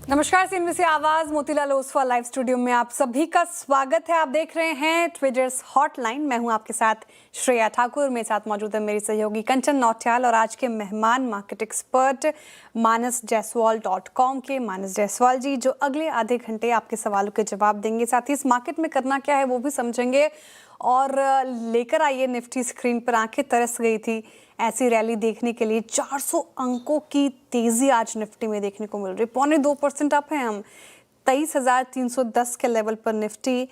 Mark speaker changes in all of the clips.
Speaker 1: नमस्कार, सीएनबीसी आवाज Motilal Oswal live studio में आप सभी का स्वागत है। आप देख रहे हैं ट्रेडर्स हॉटलाइन। मैं हूं आपके साथ श्रेया ठाकुर, मेरे साथ मौजूद है मेरी सहयोगी कंचन नौटियाल और आज के मेहमान मार्केट एक्सपर्ट manasjaiswal.com के मानस जायसवाल जी, जो अगले आधे घंटे आपके सवालों के जवाब देंगे। साथ ही इस मार्केट में करना क्या है वो भी समझेंगे। और लेकर आइए निफ्टी स्क्रीन पर, आंखें तरस गई थी ऐसी रैली देखने के लिए। 400 अंकों की तेजी आज निफ्टी में देखने को मिल रही, 0.25% अप है हम। 23,310 के लेवल पर निफ्टी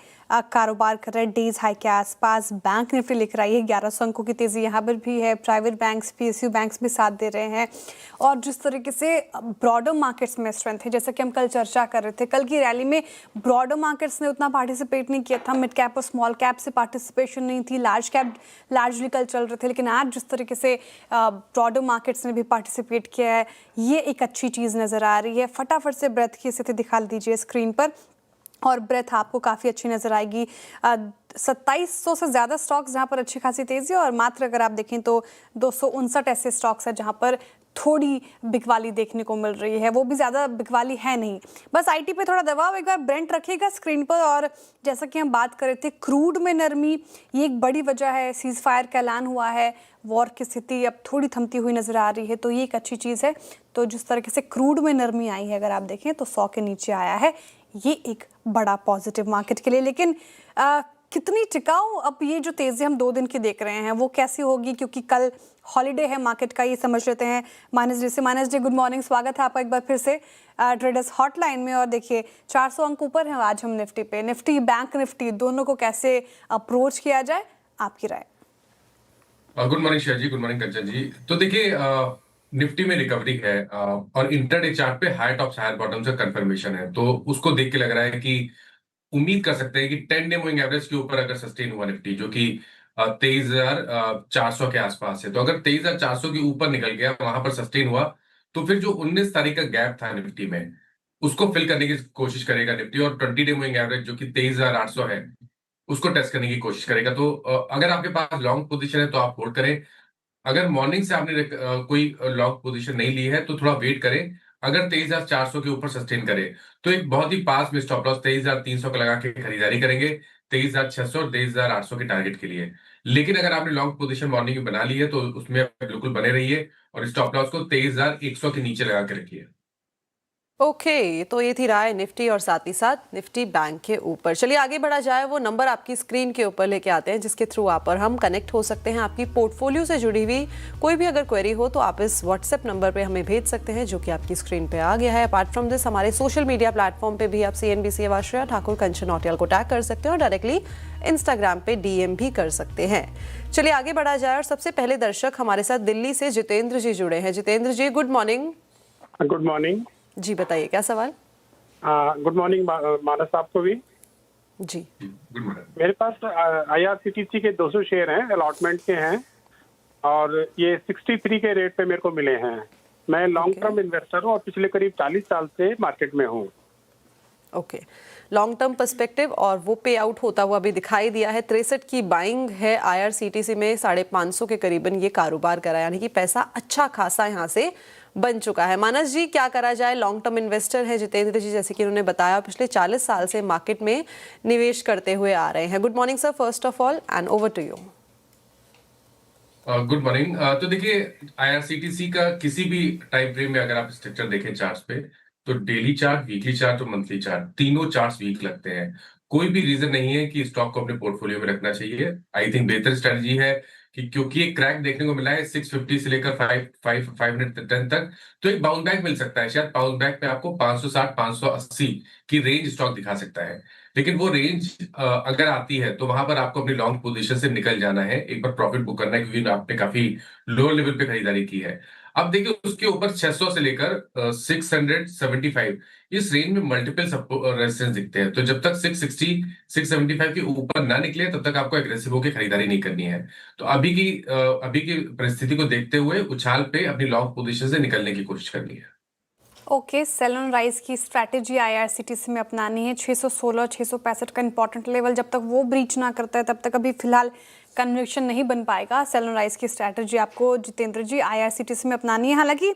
Speaker 1: कारोबार कर रहा है डेज हाई के आसपास। बैंक निफ्टी लिख रहा है 1100 अंकों की तेजी यहाँ पर भी है। प्राइवेट बैंक्स, पीएसयू बैंक्स भी साथ दे रहे हैं। और जिस तरीके से ब्रॉडर मार्केट्स में स्ट्रेंथ है, जैसा कि हम कल चर्चा कर रहे थे, कल की रैली में ब्रॉडर मार्केट्स ने उतना पार्टिसिपेट नहीं किया था। मिड कैप और स्मॉल कैप से पार्टिसिपेशन नहीं थी, लार्ज कैप लार्जली कल चल रहे थे। लेकिन आज जिस तरीके से ब्रॉडर मार्केट्स ने भी पार्टिसिपेट किया है, ये एक अच्छी चीज़ नज़र आ रही है। फटाफट से ब्रेथ की स्थिति दिखा दीजिए स्क्रीन पर, और ब्रेथ आपको काफ़ी अच्छी नज़र आएगी। 2700 से ज़्यादा स्टॉक्स जहाँ पर अच्छी खासी तेज़ी, और मात्र अगर आप देखें तो 259 ऐसे स्टॉक्स हैं जहाँ पर थोड़ी बिकवाली देखने को मिल रही है। वो भी ज़्यादा बिकवाली है नहीं, बस आईटी पे थोड़ा दबाव। एक बार ब्रेंट रखिएगा स्क्रीन पर। और जैसा कि हम बात कर रहे थे, क्रूड में नरमी, ये एक बड़ी वजह है। सीज फायर का ऐलान हुआ है, वॉर की स्थिति अब थोड़ी थमती हुई नज़र आ रही है, तो ये एक अच्छी चीज़ है। तो जिस तरीके से क्रूड में नरमी आई है, अगर आप देखें तो 100 के नीचे आया है, ये एक बड़ा पॉजिटिव मार्केट के लिए। लेकिन कितनी टिकाऊ अब ये जो तेज़ी हम 2 दिन की देख रहे हैं वो कैसी होगी, क्योंकि कल हॉलीडे है मार्केट का, ये समझ लेते हैं। मानस जी से, मानस जी गुड मॉर्निंग, स्वागत है आपका एक बार फिर से ट्रेडर्स हॉटलाइन में। और देखिए 400 अंक ऊपर हैं आज हम निफ्टी पे। निफ्टी, बैंक निफ्टी दोनों को कैसे अप्रोच किया जाए, आपकी राय?
Speaker 2: गुड मॉर्निंग श्रेया जी, गुड मॉर्निंग कंचन जी। तो देखिए, निफ्टी में रिकवरी है और इंटरडे चार्ट पे हाई टॉप्स हायर बॉटम से कंफर्मेशन है, तो उसको देख के लग रहा है कि उम्मीद कर सकते हैं कि 10 डे मूविंग एवरेज के ऊपर अगर सस्टेन हुआ निफ्टी, जो कि 23,400 के आसपास है, तो अगर 23,400 के ऊपर निकल गया, वहां पर सस्टेन हुआ, तो फिर जो 19 तारीख का गैप था निफ्टी में, उसको फिल करने की कोशिश करेगा निफ्टी। और 20 डे मूविंग एवरेज जो कि 23,800 है, उसको टेस्ट करने की कोशिश करेगा। तो अगर आपके पास लॉन्ग पोजीशन है तो आप होल्ड करें। अगर मॉर्निंग से आपने कोई लॉन्ग पोजीशन नहीं ली है तो थोड़ा वेट करें। अगर 23,400 के ऊपर सस्टेन करे तो एक बहुत ही पास में स्टॉप लॉस 23,300 का लगा के खरीदारी करेंगे, 23,600 और 23,800 के टारगेट के लिए। लेकिन अगर आपने लॉन्ग पोजीशन मॉर्निंग में बना ली है तो उसमें बिल्कुल बने रहिए और स्टॉप लॉस को 23,100 के नीचे लगा के रखिए।
Speaker 3: ओके, तो ये थी राय निफ्टी और साथ ही साथ निफ्टी बैंक के ऊपर। चलिए आगे बढ़ा जाए। वो नंबर आपकी स्क्रीन के ऊपर लेके आते हैं जिसके थ्रू आप और हम कनेक्ट हो सकते हैं। आपकी पोर्टफोलियो से जुड़ी हुई कोई भी अगर क्वेरी हो तो आप इस व्हाट्सएप नंबर पे हमें भेज सकते हैं, जो कि आपकी स्क्रीन पे आ गया है। अपार्ट फ्रॉम दिस, हमारे सोशल मीडिया प्लेटफॉर्म पे भी आप सीएनबीसी आवाज श्रेया ठाकुर, कंचन नौटियाल को टैग कर सकते हैं और डायरेक्टली इंस्टाग्राम पे डीएम भी कर सकते हैं। चलिए आगे बढ़ा जाए और सबसे पहले दर्शक हमारे साथ दिल्ली से जितेंद्र जी जुड़े हैं। जितेंद्र जी गुड मॉर्निंग।
Speaker 4: गुड मॉर्निंग
Speaker 3: जी बताइए क्या सवाल?
Speaker 4: गुड मॉर्निंग मानस साहब को भी
Speaker 3: जी।
Speaker 2: Good morning.
Speaker 4: मेरे पास आईआरसीटीसी के 200 शेयर हैं, अलॉटमेंट के हैं, और ये 63 के रेट पे मेरे को मिले हैं। मैं लॉन्ग टर्म इन्वेस्टर हूँ और पिछले करीब 40 साल से मार्केट में हूँ।
Speaker 3: ओके, लॉन्ग टर्म पर्सपेक्टिव और वो पे आउट होता हुआ भी दिखाई दिया है। 63 की बाइंग है आईआरसीटीसी में, 550 के करीबन ये कारोबार करा, यानी कि पैसा अच्छा खासा यहाँ से बन चुका है। मानस जी क्या करा जाए? लॉन्ग टर्म इन्वेस्टर है जितेंद्र जी, जैसे कि उन्होंने बताया पिछले 40 साल से मार्केट में निवेश करते हुए आ रहे हैं। Good morning sir, first of all, and over to you.
Speaker 2: Good morning. तो देखिए, आईआरसीटीसी का किसी भी टाइम फ्रेम में अगर आप स्ट्रक्चर देखें चार्ट्स पे, तो डेली चार्ट, वीकली चार्ट और मंथली चार्ट, तीनों चार्ट्स वीक लगते हैं। कोई भी रीजन नहीं है कि स्टॉक को अपने पोर्टफोलियो में रखना चाहिए। आई थिंक बेहतर स्ट्रेटजी है कि क्योंकि एक क्रैक देखने को मिला है 650 से लेकर 510 तक, तो एक बाउंस बैक मिल सकता है। शायद बाउंस बैक पे आपको 560 580 की रेंज स्टॉक दिखा सकता है। लेकिन वो रेंज अगर आती है तो वहां पर आपको अपनी लॉन्ग पोजीशन से निकल जाना है, एक बार प्रॉफिट बुक करना है, क्योंकि आपने काफी लोअर लेवल पे खरीदारी की है। अब देखिए, उसके ऊपर 600 से लेकर 675, इस रेंज में मल्टीपल रेजिस्टेंस दिखते हैं। तो जब तक 660 675 के ऊपर ना निकले तब तक आपको एग्रेसिव होकर खरीदारी नहीं करनी है। तो अभी की परिस्थिति को देखते हुए उछाल पे अपनी लॉन्ग पोजीशन से निकलने की कोशिश करनी है।
Speaker 1: ओके, सेल ऑन राइज की स्ट्रैटेजी आईआरसीटीसी में अपनानी है। 616 665 का इंपॉर्टेंट लेवल जब तक वो ब्रीच ना करता है तब तक अभी फिलहाल कन्विक्शन नहीं बन पाएगा। सेल ऑन राइज की स्ट्रैटेजी आपको जितेंद्र जी आईआरसीटीसी में अपनानी है। हालांकि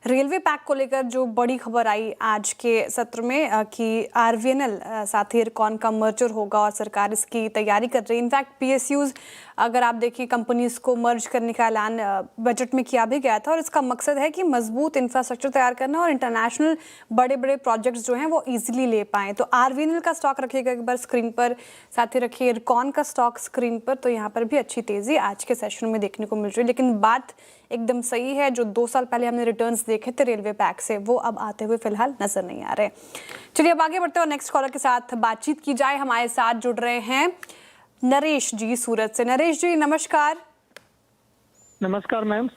Speaker 1: रेलवे पैक को लेकर जो बड़ी खबर आई आज के सत्र में कि आरवीएनएल साथ ही इरकॉन का मर्जर होगा और सरकार इसकी तैयारी कर रही है। इनफैक्ट पीएसयूज अगर आप देखिए कंपनीज को मर्ज करने का ऐलान बजट में किया भी गया था और इसका मकसद है कि मजबूत इंफ्रास्ट्रक्चर तैयार करना और इंटरनेशनल बड़े बड़े प्रोजेक्ट्स जो हैं वो इजीली ले पाएँ। तो आरवीएनएल का स्टॉक रखिएगा एक बार स्क्रीन पर, साथ ही रखिए इरकॉन का स्टॉक स्क्रीन पर। तो यहाँ पर भी अच्छी तेजी आज के सेशन में देखने को मिल रही है। लेकिन बात एकदम सही है, जो 2 साल पहले हमने रिटर्न्स देखे थे रेलवे पैक से वो अब आते हुए फिलहाल नजर नहीं आ रहे। चलिए अब आगे बढ़ते हैं और नेक्स्ट कॉलर के साथ बातचीत की जाए। हमारे साथ जुड़ रहे हैं नरेश जी सूरत से। नरेश जी नमस्कार।
Speaker 5: नमस्कार मैम।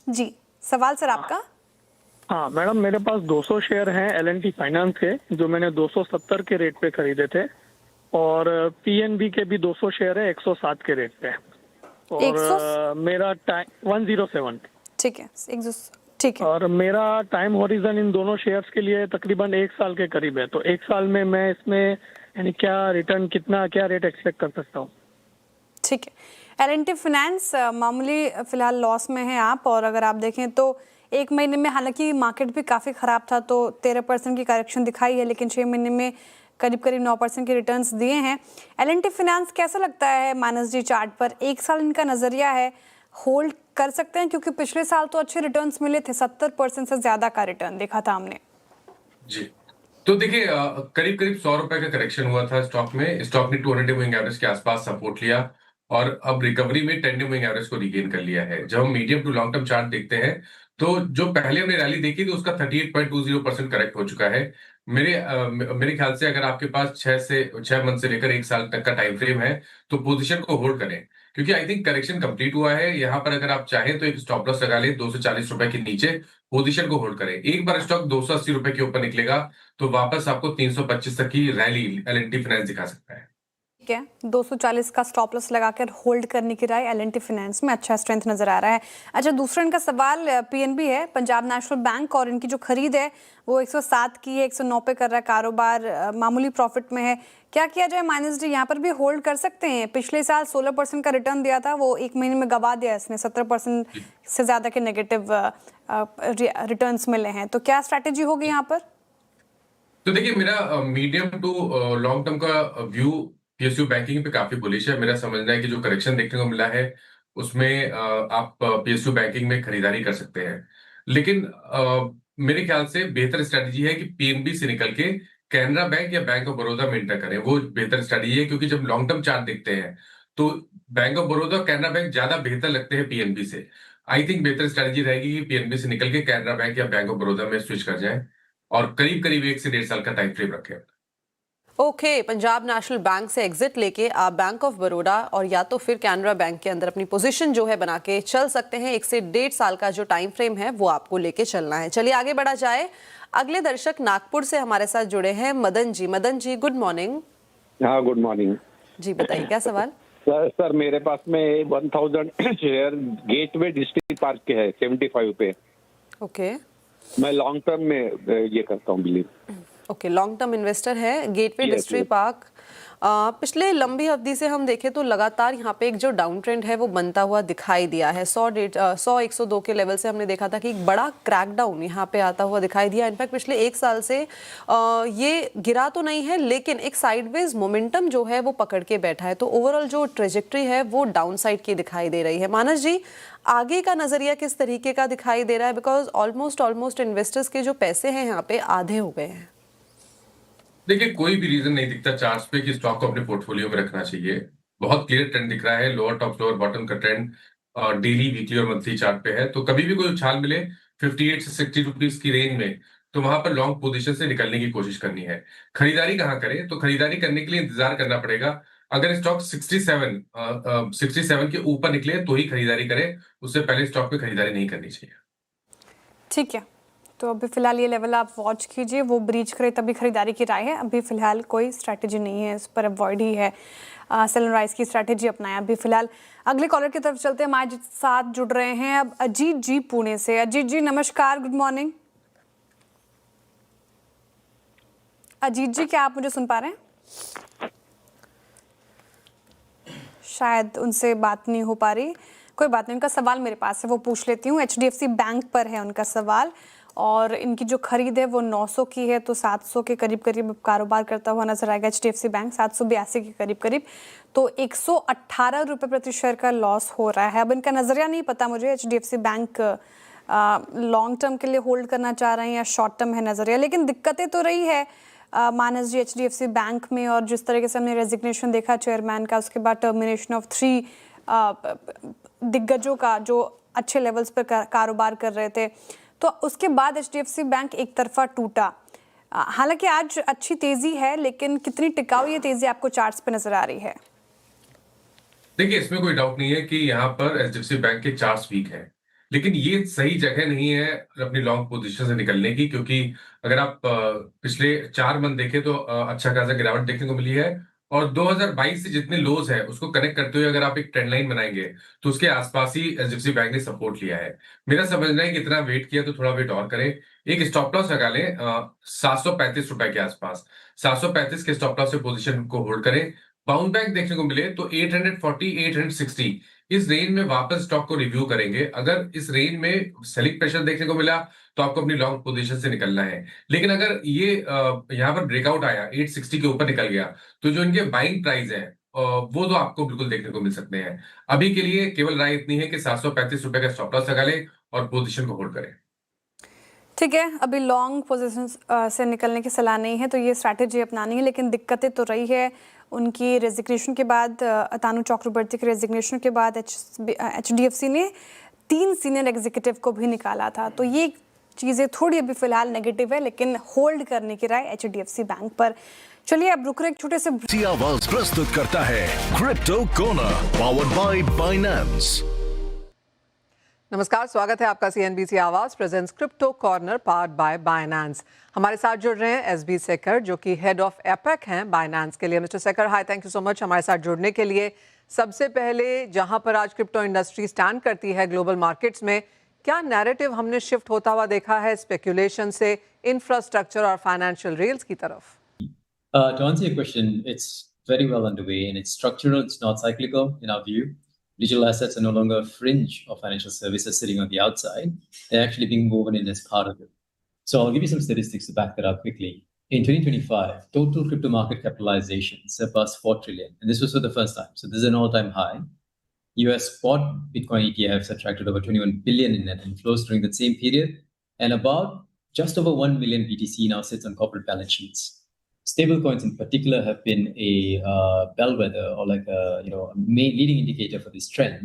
Speaker 1: जी सवाल सर आपका।
Speaker 5: हाँ मैडम, मेरे पास 200 शेयर हैं एल&टी फाइनेंस के, जो मैंने 270 के रेट पे खरीदे थे, और पीएनबी के भी 200 शेयर है 107 के रेट पे, और मेरा टाइम 107।
Speaker 1: ठीक है, ठीक है।
Speaker 5: और मेरा टाइम हॉरिजन इन दोनों शेयर्स के लिए तकरीबन 1 साल के करीब है। तो 1 साल में मैं इसमें यानी क्या रिटर्न, कितना, क्या रेट एक्सपेक्ट कर सकता हूँ?
Speaker 1: ठीक है। एल&टी फाइनेंस मामूली फिलहाल लॉस में है आप, और अगर आप देखें तो 1 महीने में हालांकि मार्केट भी काफ़ी ख़राब था तो 13% की करेक्शन दिखाई है, लेकिन 6 महीने में करीब 9% के रिटर्न्स दिए हैं। एल&टी फाइनेंस कैसा लगता है मानस जी चार्ट पर? 1 साल इनका नज़रिया है, होल्ड कर सकते हैं? क्योंकि पिछले साल तो अच्छे रिटर्न्स मिले थे, 70% से ज़्यादा का रिटर्न देखा था हमने।
Speaker 2: जी, तो देखिए करीब करीब 100 रुपए का करेक्शन हुआ था स्टॉक में। स्टॉक ने 200 मूविंग एवरेज के आसपास सपोर्ट लिया और अब रिकवरी में 10 मूविंग एवरेज को रिगेन कर लिया है। जब हम medium to long term chart देखते हैं तो जो पहले हमने रैली देखी थी उसका 38.20% करेक्ट हो चुका है। मेरे ख्याल से अगर आपके पास 6 मंथ से लेकर 1 साल तक का टाइम फ्रेम है तो पोजीशन को होल्ड करें, क्योंकि आई थिंक करेक्शन कंप्लीट हुआ है। यहाँ पर अगर आप चाहें तो एक स्टॉप लॉस लगा लें 240 रुपए के नीचे, पोजीशन को होल्ड करें। एक बार स्टॉक 280 रुपए के ऊपर निकलेगा तो वापस आपको 325 तक की रैली एल&टी फाइनेंस दिखा सकता है।
Speaker 1: ठीक है, 240 का स्टॉप लॉस लगाकर होल्ड करने की राय एल&टी फाइनेंस में, अच्छा स्ट्रेंथ नजर आ रहा है। अच्छा, दूसरा इनका सवाल पीएनबी है, पंजाब नेशनल बैंक, और इनकी जो खरीद है वो 107 की है, 109 पे कर रहा है कारोबार, मामूली प्रॉफिट में है। क्या किया जाए माइनस जी? यहाँ पर भी होल्ड कर सकते हैं? पिछले साल 16% का रिटर्न दिया था, वो 1 महीने में गवा दिया इसने, 70% से ज्यादा के नेगेटिव रिटर्न्स मिले हैं। तो क्या स्ट्रैटेजी होगी यहाँ पर?
Speaker 2: तो देखिए, मेरा मीडियम टू लॉन्ग टर्म का व्यू पीएसयू बैंकिंग पे काफी बुलिश है। मेरा समझना है कि जो करेक्शन देखने को मिला है उसमें आप पीएसयू बैंकिंग में खरीदारी कर सकते हैं। लेकिन मेरे ख्याल से बेहतर स्ट्रेटजी है कि पीएनबी से निकल के कैनरा बैंक या बैंक ऑफ बड़ौदा में एंटर करें। वो बेहतर स्ट्रेटजी है, क्योंकि जब लॉन्ग टर्म चार्ट देखते हैं तो बैंक ऑफ बड़ौदा और कैनरा बैंक ज्यादा बेहतर लगते हैं पीएनबी से। आई थिंक बेहतर स्ट्रेटजी रहेगी कि पीएनबी से निकल के कैनरा बैंक या बैंक ऑफ बड़ौदा में स्विच कर जाएं और करीब करीब 1 से 1.5 साल का टाइम फ्रेम रखें।
Speaker 3: ओके, पंजाब नेशनल बैंक से एग्जिट लेके आप बैंक ऑफ बड़ौदा और या तो फिर कैनरा बैंक के अंदर अपनी पोजीशन जो है बना के चल सकते हैं। 1 से 1.5 साल का जो टाइम फ्रेम है वो आपको लेके चलना है। चलिए आगे बढ़ा जाए। अगले दर्शक नागपुर से हमारे साथ जुड़े हैं मदन जी। Madan ji good morning.
Speaker 6: हाँ गुड मॉर्निंग
Speaker 3: जी बताइए क्या सवाल?
Speaker 6: सर मेरे पास में 1000 शेयर गेटवे डिस्ट्रिक्ट पार्क के है 75 पे।
Speaker 3: ओके,
Speaker 6: मैं लॉन्ग टर्म में ये करता हूँ believe.
Speaker 3: Okay, long term investor है। Gateway
Speaker 6: Yes,
Speaker 3: district
Speaker 6: yes.
Speaker 3: Park पिछले लंबी अवधि से हम देखें तो लगातार यहाँ पे एक जो डाउन ट्रेंड है वो बनता हुआ दिखाई दिया है। 100-102 के लेवल से हमने देखा था कि एक बड़ा क्रैकडाउन यहाँ पे आता हुआ दिखाई दिया। इनफैक्ट पिछले 1 साल से ये गिरा तो नहीं है, लेकिन एक साइडवेज मोमेंटम जो है वो पकड़ के बैठा है। तो ओवरऑल जो ट्रेजेक्ट्री है वो डाउन साइड की दिखाई दे रही है। मानस जी, आगे का नजरिया किस तरीके का दिखाई दे रहा है? बिकॉज ऑलमोस्ट इन्वेस्टर्स के जो पैसे हैं यहाँ पे आधे हो गए हैं।
Speaker 2: देखिए, कोई भी रीजन नहीं दिखता चार्ट्स पे कि स्टॉक को अपने पोर्टफोलियो में रखना चाहिए। बहुत क्लियर ट्रेंड दिख रहा है, लोअर टॉप लोअर बॉटम का ट्रेंड डेली, वीकली और मंथली चार्ट पे है। तो कभी भी कोई उछाल मिले 58 से 60 रुपीज की रेंज में तो वहां पर लॉन्ग पोजीशन से निकलने की कोशिश करनी है। खरीदारी कहाँ करें? तो खरीदारी करने के लिए इंतजार करना पड़ेगा। अगर स्टॉक 67 के ऊपर निकले तो ही खरीदारी करें, उससे पहले स्टॉक पे खरीदारी नहीं करनी चाहिए।
Speaker 1: ठीक है, तो अभी फिलहाल ये लेवल आप वॉच कीजिए, वो ब्रीच करे तभी खरीदारी की राय है। अभी फिलहाल कोई स्ट्रैटेजी नहीं है, इस पर अवॉइड ही है, सेल एंड राइज की स्ट्रैटेजी अपनाएं अभी फिलहाल। अगले कॉलर की तरफ चलते हैं, हमारे साथ जुड़ रहे हैं अब अजीत जी पुणे से। अजीत जी नमस्कार, गुड मॉर्निंग। अजीत जी क्या आप मुझे सुन पा रहे हैं? शायद उनसे बात नहीं हो पा रही। कोई बात नहीं, उनका सवाल मेरे पास है, वो पूछ लेती हूँ। HDFC बैंक पर है उनका सवाल, और इनकी जो खरीद है वो 900 की है, तो 700 के करीब करीब कारोबार करता हुआ नजर आएगा HDFC बैंक, 782 के करीब करीब, तो 118 रुपये प्रति शेयर का लॉस हो रहा है। अब इनका नज़रिया नहीं पता मुझे, HDFC बैंक लॉन्ग टर्म के लिए होल्ड करना चाह रहे हैं या शॉर्ट टर्म है नज़रिया, लेकिन दिक्कतें तो रही है मानस जी HDFC बैंक में, और जिस तरीके से हमने रेजिग्नेशन देखा चेयरमैन का, उसके बाद टर्मिनेशन ऑफ 3 दिग्गजों का जो अच्छे लेवल्स पर कारोबार कर रहे थे, तो उसके बाद HDFC बैंक एक तरफा टूटा। हालांकि आज अच्छी तेजी है, लेकिन कितनी टिकाऊ ये तेजी आपको चार्ट्स पे नजर आ रही है?
Speaker 2: देखिए, इसमें कोई डाउट नहीं है कि यहाँ पर HDFC बैंक के चार्ट्स वीक है, लेकिन ये सही जगह नहीं है अपनी लॉन्ग पोजीशन से निकलने की, क्योंकि अगर आप पिछले 4 मंथ देखें तो अच्छा खासा गिरावट देखने को मिली है, और 2022 से जितने लोज है उसको कनेक्ट करते हुए अगर आप एक ट्रेंड लाइन बनाएंगे तो उसके आसपास ही HDFC बैंक ने सपोर्ट लिया है। मेरा समझना है कि इतना वेट किया तो थोड़ा वेट और करें, एक स्टॉप लॉस लगा लें 735 रुपए के आसपास, 735 के स्टॉप लॉस से पोजीशन को होल्ड करें। बाउंड बैक देखने को मिले तो 840 860 इस रेंज में वापस स्टॉक को रिव्यू करेंगे। अगर इस रेंज में सेलिंग प्रेशर देखने को मिला तो आपको अपनी लॉन्ग पोजीशन से निकलना है, लेकिन अगर ये यहाँ पर ब्रेकआउट आया 860 के ऊपर निकल गया तो जो इनके बाइंग प्राइस है वो तो आपको बिल्कुल देखने को मिल सकते हैं। अभी के लिए केवल राय इतनी है कि 735 रुपए का स्टॉप लॉस लगा ले और पोजीशन को होल्ड करें।
Speaker 1: ठीक है, अभी लॉन्ग पोजीशन से निकलने की सलाह नहीं है, तो ये स्ट्रैटेजी अपनानी है, लेकिन दिक्कतें तो रही है उनकी रेजिग्नेशन के बाद, अतानु चक्रवर्ती के रेजिग्नेशन के बाद HDFC ने 3 सीनियर एग्जीक्यूटिव को भी निकाला था, तो ये चीज़ें थोड़ी अभी फिलहाल नेगेटिव है, लेकिन होल्ड करने की राय HDFC बैंक पर। चलिए अब रुक रहे एक छोटे से
Speaker 7: आवाज प्रस्तुत करता है crypto corner powered by Binance.
Speaker 3: नमस्कार, स्वागत है आपका CNBC आवाज presents crypto corner powered by Binance. हमारे साथ जुड़ रहे हैं SB सेकर, जो कि हेड ऑफ एपेक हैं बाइनेंस के लिए। मिस्टर सेकर, हाय, थैंक यू सो मच हमारे साथ जुड़ने के लिए। सबसे पहले, जहां पर आज क्रिप्टो इंडस्ट्री स्टैंड करती है ग्लोबल मार्केट्स में, क्या नैरेटिव हमने शिफ्ट होता हुआ देखा है स्पेकुलेशन से इंफ्रास्ट्रक्चर और फाइनेंशियल रेल्स की तरफ?
Speaker 8: To answer your question, it's very well underway and it's structural, it's not cyclical in our view. Digital assets are no longer a fringe of financial services sitting on the outside. They're actually being woven in as part of it. So I'll give you some statistics to back that up quickly. In 2025, total crypto market capitalization surpassed 4 trillion. And this was for the first time. So this is an all-time high. US spot Bitcoin ETFs attracted over 21 billion in net inflows during that same period. And about just over 1 million BTC now sits on corporate balance sheets. Stablecoins in particular have been a bellwether, or like a main leading indicator for this trend,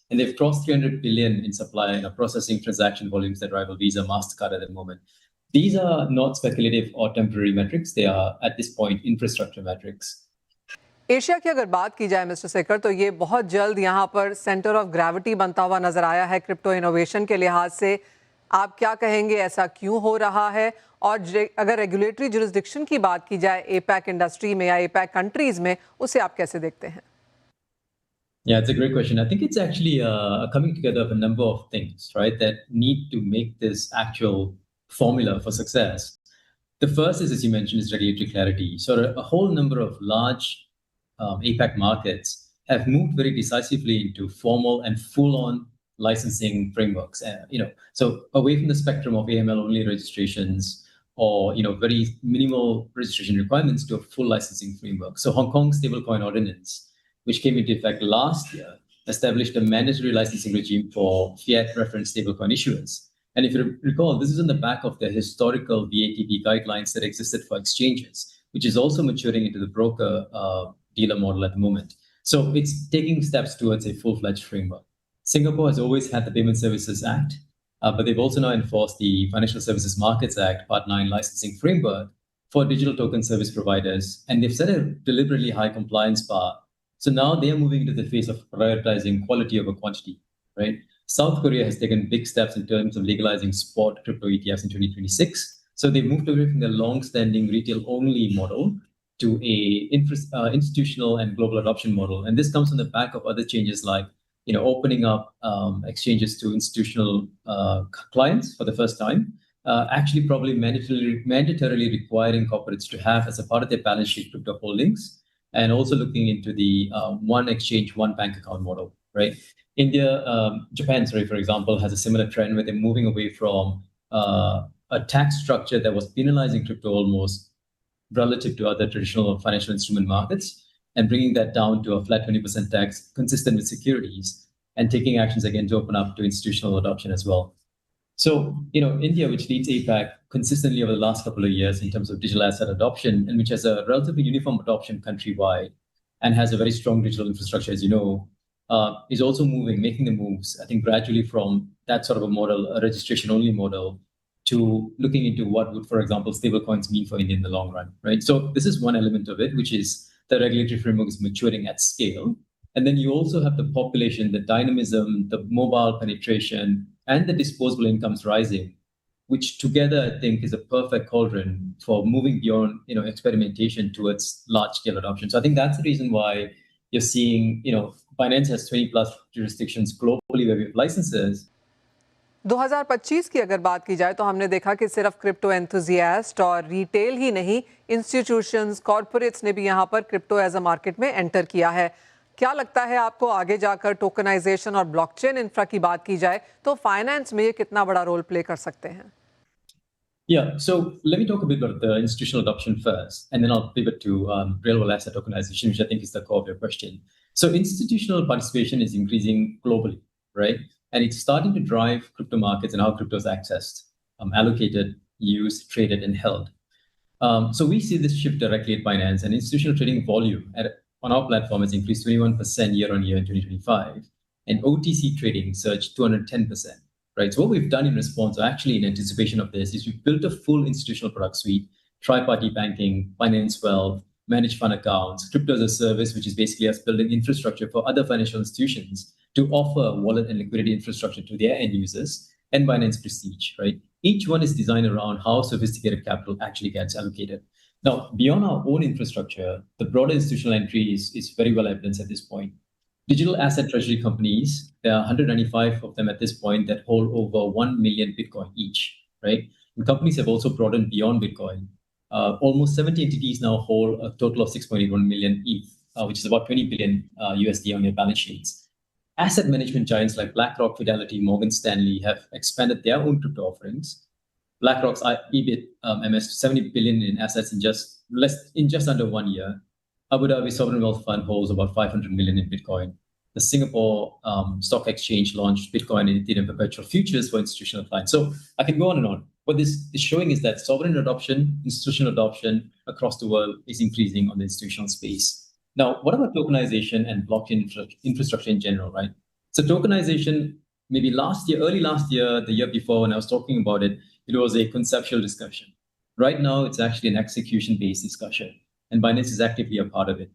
Speaker 8: and they've crossed 300 billion in supply and are processing transaction volumes that rival Visa, Mastercard at the moment. These are not speculative or temporary metrics; they are at this point infrastructure metrics.
Speaker 3: Asia की अगर बात की जाए mister सेकर, तो ये बहुत जल्द यहाँ पर सेंटर ऑफ ग्रेविटी बनता हुआ नजर आया है क्रिप्टो इनोवेशन के लिहाज से। आप क्या कहेंगे, ऐसा क्यों हो रहा है? और अगर रेगुलेटरी जुरिस्डिक्शन की बात की जाए एपैक इंडस्ट्री में या एपैक कंट्रीज में, उसे आप कैसे देखते हैं?
Speaker 8: Yeah, it's a great question. I think it's actually coming together of a number of things, right, that need to make this actual formula for success. The first is, as you mentioned, is regulatory clarity. So a whole number of large APAC markets have moved very decisively into formal and full-on licensing frameworks. So away from the spectrum of AML-only registrations or very minimal registration requirements to a full licensing framework. So Hong Kong Stablecoin Ordinance, which came into effect last year, established a mandatory licensing regime for fiat reference stablecoin issuers. And if you recall, this is on the back of the historical VATP guidelines that existed for exchanges, which is also maturing into the broker dealer model at the moment. So it's taking steps towards a full-fledged framework. Singapore has always had the Payment Services Act, but they've also now enforced the Financial Services Markets Act, Part 9 licensing framework for digital token service providers. And they've set a deliberately high compliance bar. So now they are moving into the phase of prioritizing quality over quantity, right? South Korea has taken big steps in terms of legalizing spot crypto ETFs in 2026. So they've moved away from their long-standing retail-only model to a institutional and global adoption model. And this comes on the back of other changes like opening up exchanges to institutional clients for the first time, actually probably mandatorily requiring corporates to have as a part of their balance sheet crypto holdings, and also looking into the one exchange, one bank account model, right? India, Japan, sorry, for example, has a similar trend where they're moving away from a tax structure that was penalizing crypto almost relative to other traditional financial instrument markets, and bringing that down to a flat 20% tax consistent with securities, and taking actions again to open up to institutional adoption as well. So, India, which leads APAC consistently over the last couple of years in terms of digital asset adoption, and which has a relatively uniform adoption countrywide and has a very strong digital infrastructure, as you know, is also making the moves, I think, gradually from that sort of a model, a registration-only model, to looking into what would, for example, stablecoins mean for India in the long run, right? So this is one element of it, which is the regulatory framework is maturing at scale. And then you also have the population, the dynamism, the mobile penetration, and the disposable incomes rising, which together, I think, is a perfect cauldron for moving beyond, experimentation towards large-scale adoption. So I think that's the reason why you're seeing, Binance has 20+ jurisdictions globally where we have licenses.
Speaker 3: 2025 की अगर बात की जाए तो हमने देखा कि सिर्फ क्रिप्टो एंथुजियास्ट और रिटेल ही नहीं, इंस्टीट्यूशंस, कॉर्पोरेट्स ने भी यहाँ पर क्रिप्टो एज अ मार्केट में एंटर किया है। क्या लगता है आपको आगे जाकर टोकनाइजेशन और ब्लॉकचेन इंफ्रा की बात की जाए तो फाइनेंस में ये कितना बड़ा रोल प्ले कर सकते हैं?
Speaker 8: Yeah, so let me talk a bit about the institutional adoption first, and then I'll pivot to real-world asset tokenization, which I think is the core of your question. So institutional participation is increasing globally, right? And it's starting to drive crypto markets and how crypto is accessed, allocated, used, traded, and held. So we see this shift directly at Binance, and institutional trading volume on our platform has increased 21% year on year in 2025, and OTC trading surged 210%. Right. So what we've done in response, or actually in anticipation of this, is we've built a full institutional product suite, tri-party banking, Binance Wealth, managed fund accounts, crypto as a service, which is basically us building infrastructure for other financial institutions to offer wallet and liquidity infrastructure to their end users, and Binance Prestige, right? Each one is designed around how sophisticated capital actually gets allocated. Now, beyond our own infrastructure, the broader institutional entry is very well evidenced at this point. Digital asset treasury companies, there are 195 of them at this point that hold over 1 million Bitcoin each, right? And companies have also broadened beyond Bitcoin. Almost 70 entities now hold a total of 6.81 million ETH, which is about 20 billion USD on their balance sheets. Asset management giants like BlackRock, Fidelity, Morgan Stanley have expanded their own crypto offerings. BlackRock's EBIT amassed 70 billion in assets in just under 1 year. Abu Dhabi Sovereign Wealth Fund holds about 500 million in Bitcoin. The Singapore Stock Exchange launched Bitcoin and Ethereum perpetual futures for institutional clients. So I can go on and on. What this is showing is that sovereign adoption, institutional adoption across the world is increasing on the institutional space. Now, what about tokenization and blockchain infrastructure in general, right? So tokenization, maybe early last year, the year before, when I was talking about it, it was a conceptual discussion. Right now, it's actually an execution-based discussion, and Binance is actively a part of it.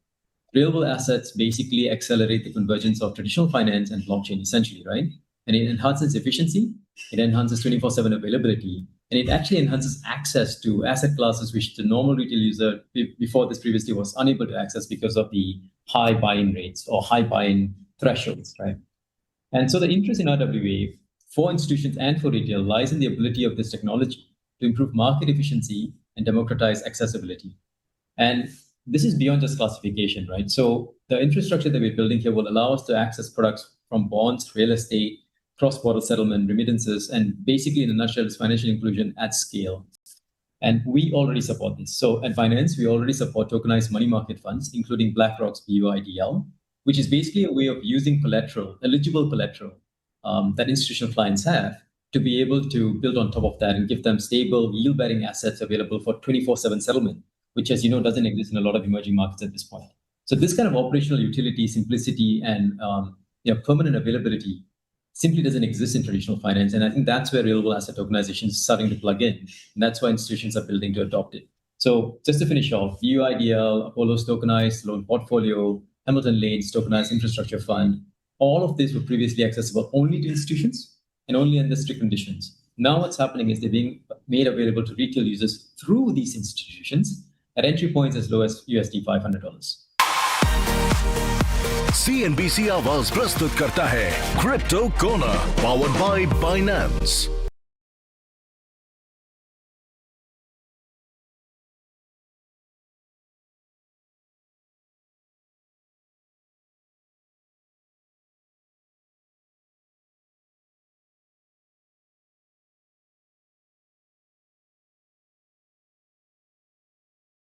Speaker 8: Real-world assets basically accelerate the convergence of traditional finance and blockchain, essentially, right? And it enhances efficiency, it enhances 24/7 availability, and it actually enhances access to asset classes which the normal retail user before this previously was unable to access because of the high buy-in rates or high buy-in thresholds, right? And so the interest in RWA for institutions and for retail lies in the ability of this technology to improve market efficiency and democratize accessibility. And this is beyond just classification, right? So the infrastructure that we're building here will allow us to access products from bonds, real estate, cross-border settlement, remittances, and basically in a nutshell, it's financial inclusion at scale. And we already support this. So at Binance, we already support tokenized money market funds, including BlackRock's BUIDL, which is basically a way of using eligible collateral that institutional clients have to be able to build on top of that and give them stable yield-bearing assets available for 24/7 settlement, which, as you know, doesn't exist in a lot of emerging markets at this point. So this kind of operational utility, simplicity, and permanent availability simply doesn't exist in traditional finance. And I think that's where real-world asset tokenization is starting to plug in. And that's why institutions are building to adopt it. So just to finish off, BUIDL, Apollo's tokenized loan portfolio, Hamilton Lane's tokenized infrastructure fund, all of these were previously accessible only to institutions and only under strict conditions. Now what's happening is they're being made available to retail users through these institutions at entry points as low as USD $500.
Speaker 7: CNBC आवाज प्रस्तुत करता है crypto corner, powered by Binance.